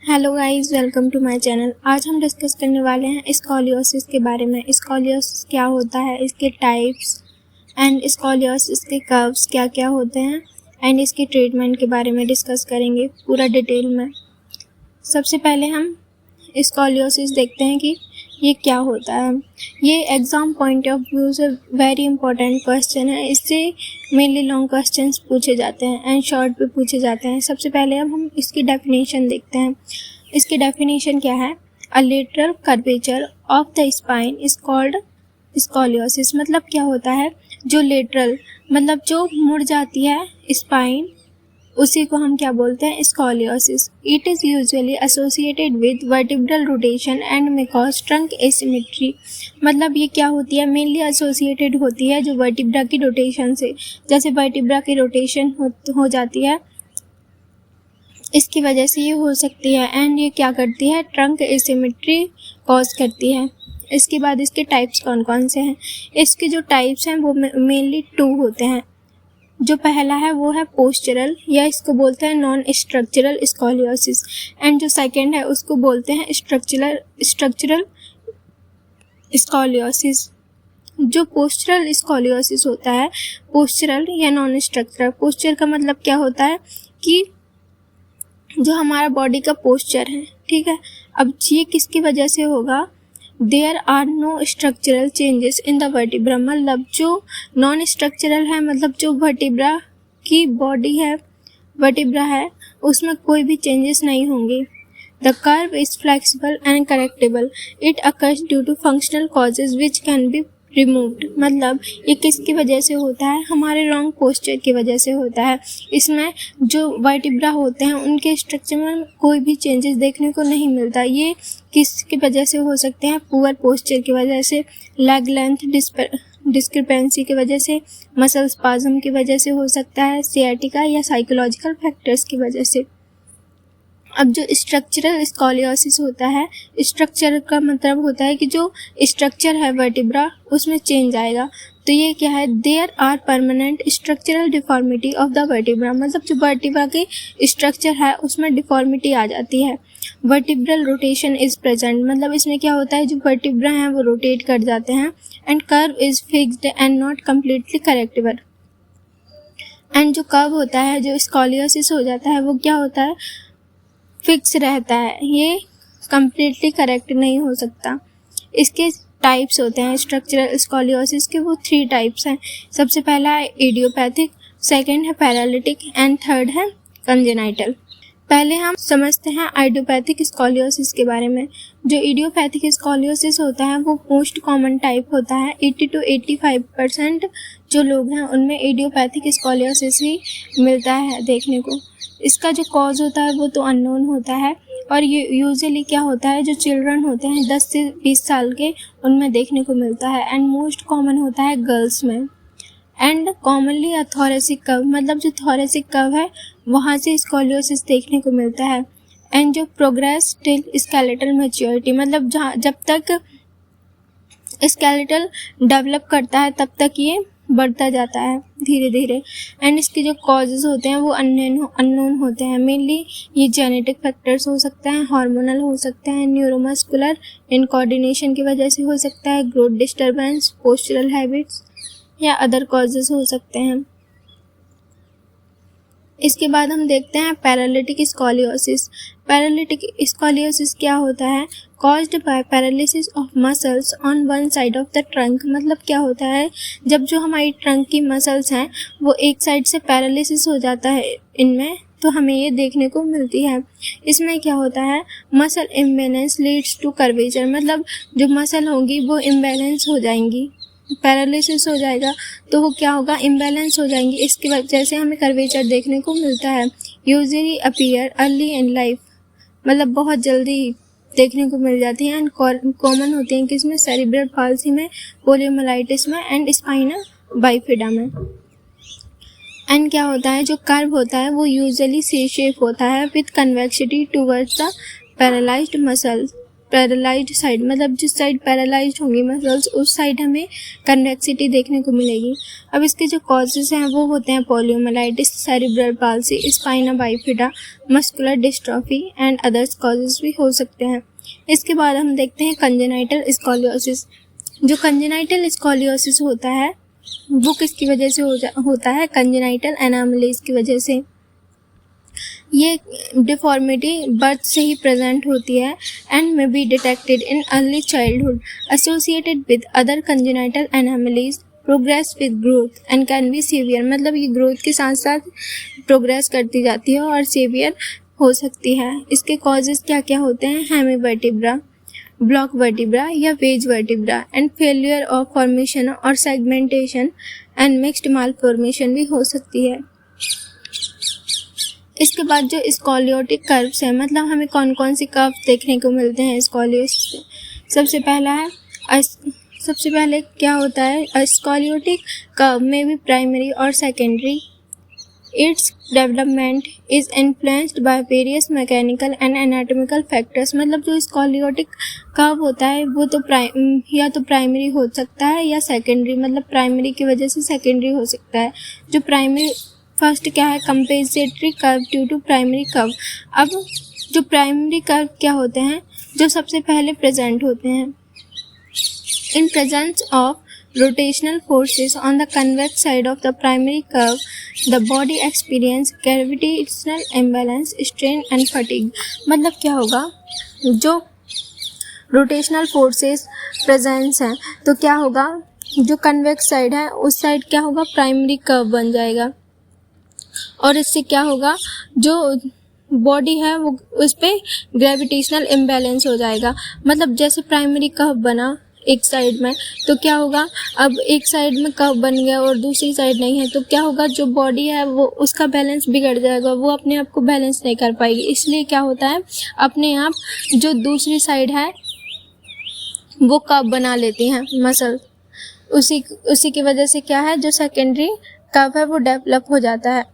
Hello guys, welcome to my channel. आज हम discuss करने वाले हैं स्कॉलियोसिस के बारे में। स्कॉलियोसिस क्या होता है, इसके टाइप्स एंड स्कॉलियोसिस के कर्व्स क्या क्या होते हैं एंड इसके ट्रीटमेंट के बारे में डिस्कस करेंगे पूरा डिटेल में। सबसे पहले हम स्कॉलियोसिस देखते हैं कि ये क्या होता है। ये एग्ज़ाम पॉइंट ऑफ व्यू से वेरी इंपॉर्टेंट क्वेश्चन है। इससे मेनली लॉन्ग क्वेश्चंस पूछे जाते हैं एंड शॉर्ट भी पूछे जाते हैं। सबसे पहले हम इसकी डेफिनेशन देखते हैं। इसकी डेफिनेशन क्या है? अ lateral curvature of the spine is called scoliosis. मतलब क्या होता है? जो लेटरल मतलब जो मुड़ जाती है स्पाइन, उसी को हम क्या बोलते हैं? Scoliosis. It is usually associated with vertebral rotation and may cause trunk asymmetry. मतलब ये क्या होती है? मेनली एसोसिएटेड होती है जो वर्टिब्रा की रोटेशन से। जैसे वर्टिब्रा की रोटेशन हो जाती है, इसकी वजह से ये हो सकती है। एंड ये क्या करती है? ट्रंक एसिमेट्री कॉज करती है। इसके बाद इसके टाइप्स कौन कौन से हैं? इसके जो टाइप्स हैं वो मेनली 2 होते हैं। जो पहला है वो है पोस्चरल, या इसको बोलते हैं नॉन स्ट्रक्चरल स्कॉलियोसिस। एंड जो सेकंड है उसको बोलते हैं स्ट्रक्चरल स्कॉलियोसिस। जो पोस्चरल स्कॉलियोसिस होता है, पोस्चरल या नॉन स्ट्रक्चरल। पोस्चर का मतलब क्या होता है कि जो हमारा बॉडी का पोस्चर है, ठीक है। अब ये किसकी वजह से होगा? There are no structural changes in the vertebra. मतलब जो नॉन स्ट्रक्चरल है, मतलब जो वर्टिब्रा की बॉडी है, वर्टिब्रा है, उसमें कोई भी चेंजेस नहीं होंगे। The curve is flexible and correctable. It occurs due to functional causes which can be removed. मतलब ये किसकी वजह से होता है? हमारे रॉन्ग पोस्चर की वजह से होता है। इसमें जो वर्टिब्रा होते हैं उनके स्ट्रक्चर में कोई भी चेंजेस देखने को नहीं मिलता। ये किसकी वजह से हो सकते हैं? पुअर पोस्चर की वजह से, लेग लेंथ डिस्क्रिपेंसी की वजह से, मसल स्पाज्म की वजह से हो सकता है, सियाटिका या साइकोलॉजिकल फैक्टर्स की वजह से। अब जो स्ट्रक्चरल स्कॉलियोसिस होता है, स्ट्रक्चर का मतलब होता है कि जो स्ट्रक्चर है वर्टिब्रा उसमें चेंज आएगा। तो ये क्या है? There are permanent structural deformity of the vertebra. मतलब जो वर्टिब्रा के स्ट्रक्चर है उसमें डिफॉर्मिटी आ जाती है। Vertebral rotation is present. मतलब इसमें क्या होता है? जो वर्टिब्रा हैं वो रोटेट कर जाते हैं। And curve is fixed and not completely correctable. And जो कर्व होता है, जो स्कॉलियोसिस हो जाता है, वो क्या होता है? फिक्स रहता है, ये कम्प्लीटली करेक्ट नहीं हो सकता। इसके टाइप्स होते हैं स्ट्रक्चरल स्कॉलियोसिस के, वो 3 टाइप्स हैं। सबसे पहला है इडियोपैथिक, सेकंड है पैरालिटिक एंड थर्ड है कंजेनाइटल। पहले हम समझते हैं आइडियोपैथिक स्कॉलियोसिस के बारे में। जो इडियोपैथिक स्कॉलियोसिस होता है वो मोस्ट कॉमन टाइप होता है। 80 to 85% जो लोग हैं उनमें इडियोपैथिक स्कॉलियोसिस ही मिलता है देखने को। इसका जो कॉज होता है वो तो अननोन होता है, और ये यूजुअली क्या होता है? जो चिल्ड्रन होते हैं 10 से 20 साल के, उनमें देखने को मिलता है। एंड मोस्ट कॉमन होता है गर्ल्स में। एंड कॉमनली थोरेसिक कर्व, मतलब जो थोरेसिक कर्व है वहाँ से स्कॉलियोसिस देखने को मिलता है। एंड जो प्रोग्रेस टिल स्केलेटल मैच्योरिटी, मतलब जब तक स्केलेटल डेवलप करता है तब तक ये बढ़ता जाता है धीरे धीरे। एंड इसके जो कॉजेज होते हैं वो अननोन होते हैं। मेनली ये जेनेटिक फैक्टर्स हो सकते हैं, हार्मोनल हो सकते हैं, न्यूरोमस्कुलर इनकोऑर्डिनेशन की वजह से हो सकता है, ग्रोथ डिस्टर्बेंस, पोस्चरल हैबिट्स या अदर कॉजेज हो सकते हैं। इसके बाद हम देखते हैं पैरालिटिक स्कॉलियोसिस। पैरालिटिक स्कॉलियोसिस क्या होता है? Caused by paralysis of muscles on one side of the trunk. मतलब क्या होता है? जब जो हमारी ट्रंक की मसल्स हैं वो एक साइड से पैरालिसिस हो जाता है इनमें, तो हमें ये देखने को मिलती है। इसमें क्या होता है? Muscle imbalance leads to curvature. मतलब जो मसल होंगी वो इम्बैलेंस हो जाएंगी, पैरालिसिस हो जाएगा तो वो क्या होगा? इम्बैलेंस हो जाएंगी। इसकी वजह से हमें कर्वेचर देखने को मिलता है। Usually appear early in life, मतलब बहुत जल्दी देखने को मिल जाती हैं। एंड कॉमन होती हैं किसमें? सेरिब्रल पाल्सी में, पोलियोमाइलिटिस में एंड स्पाइना बाइफिडा में। एंड क्या होता है? जो कर्व होता है वो यूजुअली सी शेप होता है with convexity towards the paralysed muscle. Paralysed side, मतलब जिस साइड पैरालाइज्ड होंगी मसल्स उस साइड हमें कन्वेक्सिटी देखने को मिलेगी। अब इसके जो कॉजेज हैं वो होते हैं poliomyelitis, cerebral palsy, spina bifida, muscular dystrophy and others causes भी हो सकते हैं। इसके बाद हम देखते हैं कंजेनाइटल स्कॉलियोसिस। जो कंजेनाइटल स्कॉलियोसिस होता है वो किसकी वजह से होता है? कंजेनाइटल एनामलीज की वजह से। ये डिफॉर्मिटी बर्थ से ही प्रेजेंट होती है and may be detected in early childhood, associated with other congenital anomalies, progress with growth and can be severe. मतलब ये ग्रोथ के साथ साथ प्रोग्रेस करती जाती है और सीवियर हो सकती है। इसके कॉजेज क्या क्या होते हैं? हेमीवर्टिब्रा, ब्लॉक वर्टिब्रा या wedge vertebra and failure of formation और सेगमेंटेशन एंड मिक्स्ड मालफॉर्मेशन भी हो सकती है। इसके बाद जो स्कॉलियोटिक कर्व्स हैं, मतलब हमें कौन कौन सी कर्व देखने को मिलते हैं स्कॉलियोसिस से। सबसे पहले क्या होता है? स्कॉलियोटिक कर्व में भी प्राइमरी और secondary. Its development is influenced by various mechanical and anatomical factors. मतलब जो स्कॉलियोटिक कर्व होता है वो तो या तो प्राइमरी हो सकता है या सेकेंडरी, मतलब प्राइमरी की वजह से सेकेंडरी हो सकता है। जो प्राइमरी फर्स्ट क्या है? Compensatory curve due to primary curve. अब जो प्राइमरी कर्व क्या होते हैं? जो सबसे पहले प्रेजेंट होते हैं। In presence of rotational forces on the convex side of the primary curve, the body experience gravitational imbalance, strain and fatigue। मतलब क्या होगा? जो रोटेशनल फोर्सेस प्रेजेंस हैं तो क्या होगा? जो कन्वेक्स साइड है उस साइड क्या होगा? प्राइमरी कर्व बन जाएगा और इससे क्या होगा? जो बॉडी है वो उस पर ग्रेविटेशनल इम्बैलेंस हो जाएगा। मतलब जैसे प्राइमरी कर्व बना एक साइड में तो क्या होगा? अब एक साइड में कर्व बन गया और दूसरी साइड नहीं है तो क्या होगा? जो बॉडी है वो उसका बैलेंस बिगड़ जाएगा, वो अपने आप को बैलेंस नहीं कर पाएगी। इसलिए क्या होता है? अपने आप जो दूसरी साइड है वो कर्व बना लेती हैं मसल। उसी की वजह से क्या है? जो सेकेंडरी कर्व है वो डेवलप हो जाता है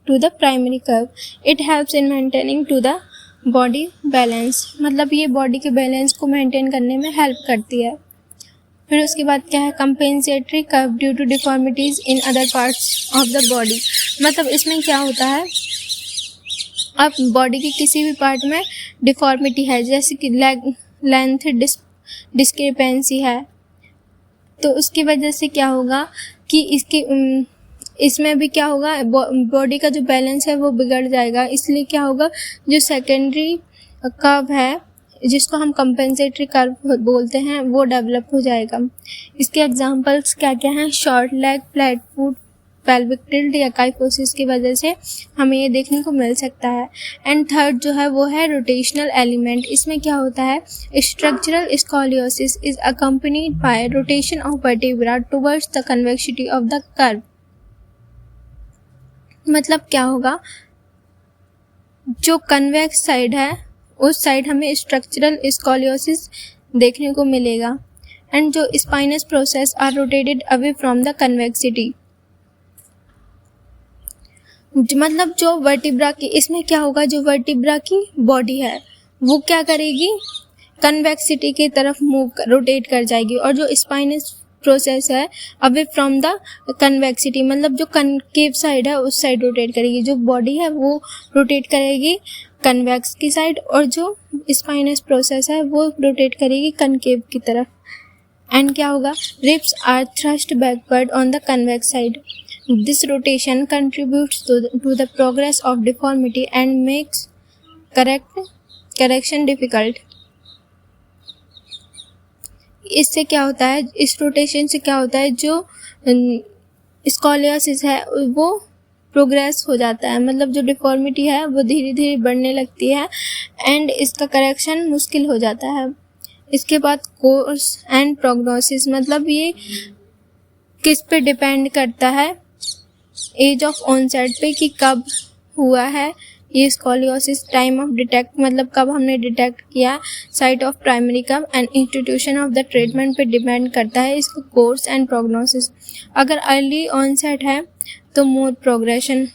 to the primary curve. It helps in maintaining to the body balance. मतलब ये बॉडी के बैलेंस को मेंटेन करने में हेल्प करती है। फिर उसके बाद क्या है? Compensatory curve due to deformities in other parts of the body. मतलब इसमें क्या होता है? अब बॉडी के किसी भी पार्ट में डिफॉर्मिटी है, जैसे कि लेंथ डिस्क्रिपेंसी है, तो उसकी वजह से क्या होगा कि इसमें भी क्या होगा? बॉडी का जो बैलेंस है वो बिगड़ जाएगा। इसलिए क्या होगा? जो सेकेंडरी कर्व है जिसको हम कंपेंसेटरी कर्व बोलते हैं वो डेवलप हो जाएगा। इसके एग्जांपल्स क्या क्या हैं? Short leg, flat foot, pelvic tilt या काइफोसिस की वजह से हमें ये देखने को मिल सकता है। एंड थर्ड जो है वो है रोटेशनल एलिमेंट। इसमें क्या होता है? Structural scoliosis is accompanied by rotation of vertebra towards the convexity of the curve. मतलब क्या होगा? जो कन्वेक्स साइड है उस साइड हमें स्ट्रक्चरल स्कॉलियोसिस देखने को मिलेगा। एंड जो spinous process are rotated away from the convexity. मतलब जो वर्टिब्रा की, इसमें क्या होगा? जो वर्टिब्रा की बॉडी है वो क्या करेगी? कन्वेक्सिटी की तरफ रोटेट कर जाएगी और जो स्पाइनस प्रोसेस है अवे फ्रॉम द कन्वेक्सिटी, मतलब जो कनकेव साइड है उस साइड रोटेट करेगी। जो बॉडी है वो रोटेट करेगी कन्वेक्स की साइड और जो स्पाइनस प्रोसेस है वो रोटेट करेगी कनकेव की तरफ। एंड क्या होगा? Ribs are thrust backward on the convex side. This rotation contributes to the progress of deformity and makes correction difficult. इससे क्या होता है? इस रोटेशन से क्या होता है? जो स्कॉलियोसिस है वो प्रोग्रेस हो जाता है, मतलब जो डिफॉर्मिटी है वो धीरे धीरे बढ़ने लगती है एंड इसका करेक्शन मुश्किल हो जाता है। इसके बाद कोर्स एंड प्रोग्नोसिस, मतलब ये किस पे डिपेंड करता है? एज ऑफ ऑनसेट पे कि कब हुआ है ये स्कॉलियोसिस। टाइम ऑफ डिटेक्ट, मतलब कब हमने डिटेक्ट किया। Site of primary curve and institution of the treatment पे डिपेंड करता है इसका कोर्स एंड प्रोग्नोसिस। अगर अर्ली ऑनसेट है तो मोर प्रोग्रेशन।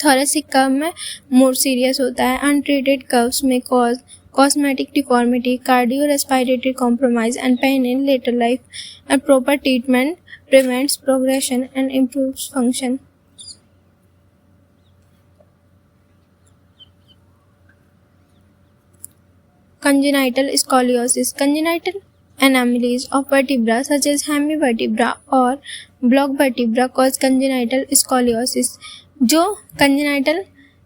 थोरेसिक कर्व में मोर सीरियस होता है। अनट्रीटेड कर्व्स में cause cosmetic deformity, cardiorespiratory compromise, and pain in later life, and proper treatment prevents progression and improves function. Congenital scoliosis. Congenital anomalies of vertebra such as hemivertebra or block vertebra cause congenital scoliosis. जो congenital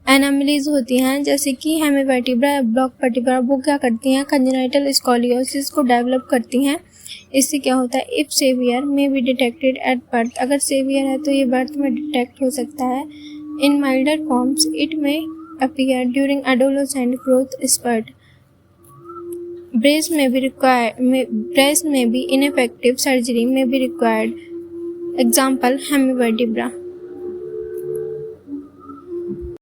anomalies होती हैं जैसे कि हेमीवर्टिब्रा या block vertebra, वो क्या करती हैं, congenital scoliosis को डेवलप करती हैं. इससे क्या होता है, if severe may be detected at birth, अगर सेवियर है तो ये बर्थ में डिटेक्ट हो सकता है. In milder forms it may appear during adolescent growth spurt. Brace may be ineffective. Surgery may be required. Example, hemivertebra.